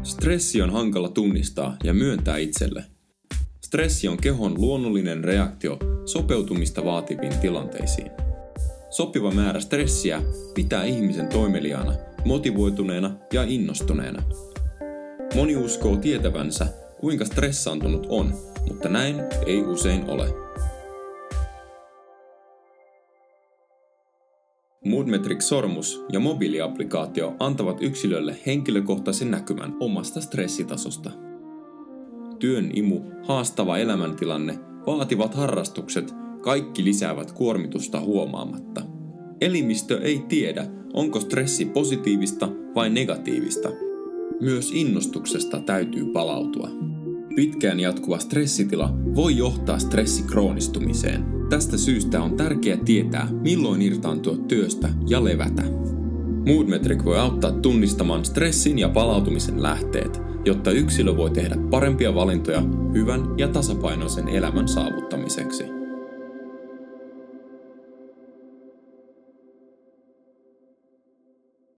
Stressi on hankala tunnistaa ja myöntää itselle. Stressi on kehon luonnollinen reaktio sopeutumista vaativiin tilanteisiin. Sopiva määrä stressiä pitää ihmisen toimeliaana, motivoituneena ja innostuneena. Moni uskoo tietävänsä, kuinka stressaantunut on, mutta näin ei usein ole. Moodmetrics-sormus ja mobiiliaplikaatio antavat yksilölle henkilökohtaisen näkymän omasta stressitasosta. Työn imu, haastava elämäntilanne, vaativat harrastukset, kaikki lisäävät kuormitusta huomaamatta. Elimistö ei tiedä, onko stressi positiivista vai negatiivista. Myös innostuksesta täytyy palautua. Pitkään jatkuva stressitila voi johtaa stressikroonistumiseen. Tästä syystä on tärkeää tietää, milloin irtaantua työstä ja levätä. Moodmetric voi auttaa tunnistamaan stressin ja palautumisen lähteet, jotta yksilö voi tehdä parempia valintoja hyvän ja tasapainoisen elämän saavuttamiseksi.